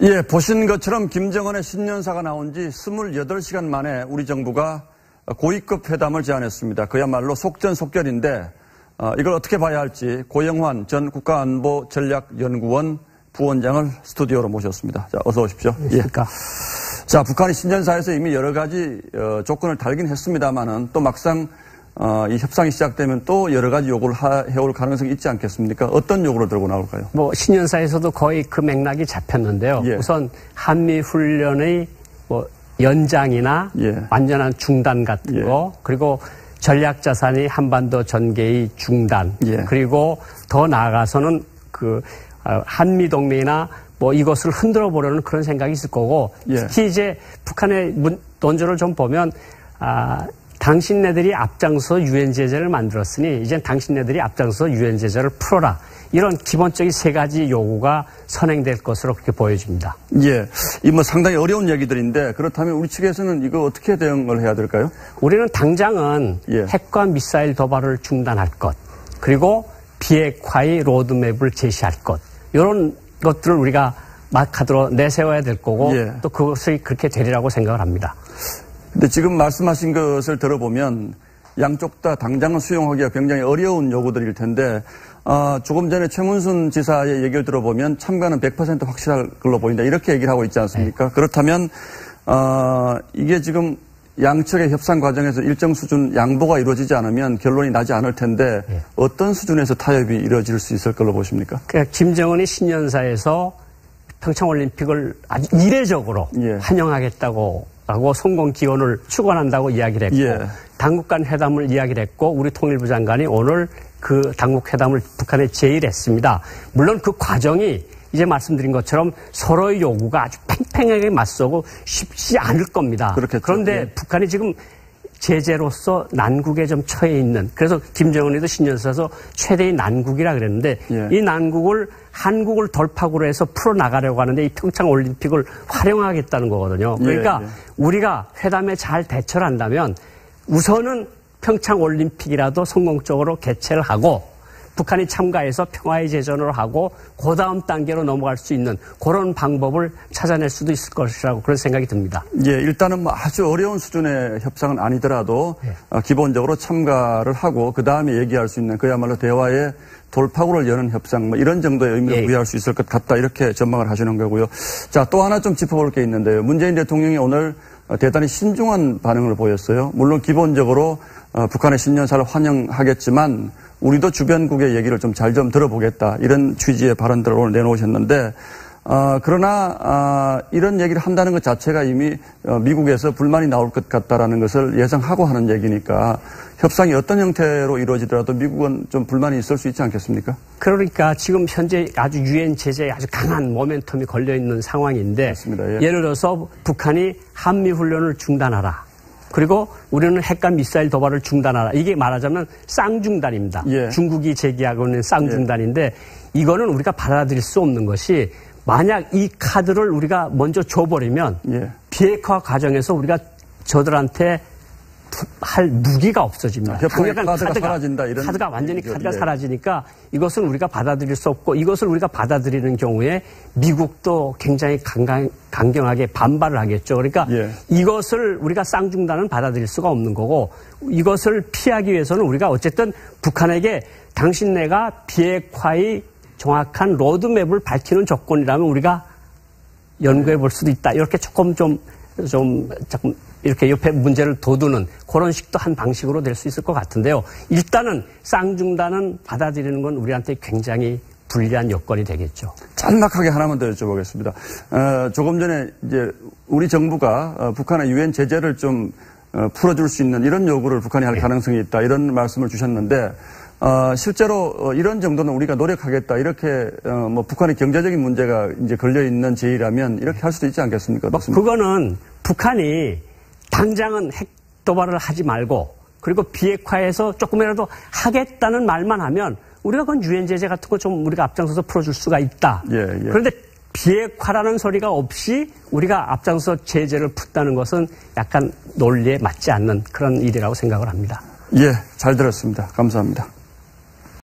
예, 보신 것처럼 김정은의 신년사가 나온 지 28시간 만에 우리 정부가 고위급 회담을 제안했습니다. 그야말로 속전속결인데 이걸 어떻게 봐야 할지 고영환 전 국가안보전략연구원 부원장을 스튜디오로 모셨습니다. 자, 어서 오십시오. 예. 자, 북한이 신년사에서 이미 여러 가지 조건을 달긴 했습니다만은 또 막상 이 협상이 시작되면 또 여러 가지 요구를 해올 가능성이 있지 않겠습니까? 어떤 요구를 들고 나올까요? 신년사에서도 거의 그 맥락이 잡혔는데요. 예. 우선 한미훈련의 연장이나 완전한 중단 같은 거, 그리고 전략자산이 한반도 전개의 중단, 그리고 더 나아가서는 한미동맹이나 이것을 흔들어 보려는 그런 생각이 있을 거고, 특히 이제 북한의 논조를 좀 보면, 당신네들이 앞장서 유엔 제재를 만들었으니 이젠 당신네들이 앞장서 유엔 제재를 풀어라. 이런 기본적인 세 가지 요구가 선행될 것으로 그렇게 보여집니다. 예. 이 상당히 어려운 얘기들인데 그렇다면 우리 측에서는 이거 어떻게 대응을 해야 될까요? 우리는 당장은 핵과 미사일 도발을 중단할 것, 그리고 비핵화의 로드맵을 제시할 것, 이런 것들을 우리가 마카드로 내세워야 될 거고 또 그것이 그렇게 되리라고 생각을 합니다. 근데 지금 말씀하신 것을 들어보면 양쪽 다 당장은 수용하기가 굉장히 어려운 요구들일 텐데 조금 전에 최문순 지사의 얘기를 들어보면 참가는 100% 확실할 걸로 보인다. 이렇게 얘기를 하고 있지 않습니까? 네. 그렇다면 이게 지금 양측의 협상 과정에서 일정 수준 양보가 이루어지지 않으면 결론이 나지 않을 텐데 어떤 수준에서 타협이 이루어질 수 있을 걸로 보십니까? 김정은이 신년사에서 평창올림픽을 아주 이례적으로 환영하겠다고 하고 성공 기원을 축원한다고 이야기를 했고 당국 간 회담을 이야기를 했고 우리 통일부 장관이 오늘 그 당국 회담을 북한에 제의했습니다. 물론 그 과정이 이제 말씀드린 것처럼 서로의 요구가 아주 팽팽하게 맞서고 쉽지 않을 겁니다. 그렇겠죠. 그런데 북한이 지금 제재로서 난국에 좀 처해 있는, 그래서 김정은이도 신년사에서 최대의 난국이라 그랬는데 이 난국을 한국을 돌파구로 해서 풀어나가려고 하는데 이 평창올림픽을 활용하겠다는 거거든요. 그러니까 우리가 회담에 잘 대처를 한다면 우선은 평창올림픽이라도 성공적으로 개최를 하고 북한이 참가해서 평화의 재전을 하고 그 다음 단계로 넘어갈 수 있는 그런 방법을 찾아낼 수도 있을 것이라고 그런 생각이 듭니다. 예, 일단은 아주 어려운 수준의 협상은 아니더라도 기본적으로 참가를 하고 그 다음에 얘기할 수 있는 그야말로 대화의 돌파구를 여는 협상 이런 정도의 의미를 부여할 수 있을 것 같다 이렇게 전망을 하시는 거고요. 자, 또 하나 좀 짚어볼 게 있는데요. 문재인 대통령이 오늘 대단히 신중한 반응을 보였어요. 물론 기본적으로 북한의 신년사를 환영하겠지만 우리도 주변국의 얘기를 좀 잘 좀 들어보겠다 이런 취지의 발언들을 오늘 내놓으셨는데 그러나 이런 얘기를 한다는 것 자체가 이미 미국에서 불만이 나올 것 같다라는 것을 예상하고 하는 얘기니까 협상이 어떤 형태로 이루어지더라도 미국은 좀 불만이 있을 수 있지 않겠습니까? 그러니까 지금 현재 아주 유엔 제재에 아주 강한 모멘텀이 걸려있는 상황인데 맞습니다. 예를 들어서 북한이 한미훈련을 중단하라. 그리고 우리는 핵과 미사일 도발을 중단하라. 이게 말하자면 쌍중단입니다. 중국이 제기하고 있는 쌍중단인데 이거는 우리가 받아들일 수 없는 것이 만약 이 카드를 우리가 먼저 줘버리면 비핵화 과정에서 우리가 저들한테 할 무기가 없어집니다. 카드가 사라진다. 이런 카드가 완전히 카드가 사라지니까 이것은 우리가 받아들일 수 없고 이것을 우리가 받아들이는 경우에 미국도 굉장히 강경하게 반발을 하겠죠. 그러니까 이것을 우리가 쌍중단은 받아들일 수가 없는 거고 이것을 피하기 위해서는 우리가 어쨌든 북한에게 당신네가 비핵화의 정확한 로드맵을 밝히는 조건이라면 우리가 연구해 볼 수도 있다. 이렇게 조금 이렇게 옆에 문제를 둬두는 그런 식도 한 방식으로 될 수 있을 것 같은데요. 일단은 쌍중단은 받아들이는 건 우리한테 굉장히 불리한 여건이 되겠죠. 짤막하게 하나만 더 여쭤보겠습니다. 조금 전에 이제 우리 정부가 북한의 유엔 제재를 좀 풀어줄 수 있는 이런 요구를 북한이 할 가능성이 있다. 이런 말씀을 주셨는데 실제로 이런 정도는 우리가 노력하겠다. 이렇게 북한의 경제적인 문제가 이제 걸려 있는 제의라면 이렇게 할 수도 있지 않겠습니까? 그거는 북한이 당장은 핵 도발을 하지 말고 그리고 비핵화해서 조금이라도 하겠다는 말만 하면 우리가 그건 유엔 제재 같은 거 좀 우리가 앞장서서 풀어줄 수가 있다. 그런데 비핵화라는 소리가 없이 우리가 앞장서 제재를 푼다는 것은 약간 논리에 맞지 않는 그런 일이라고 생각을 합니다. 예, 잘 들었습니다. 감사합니다.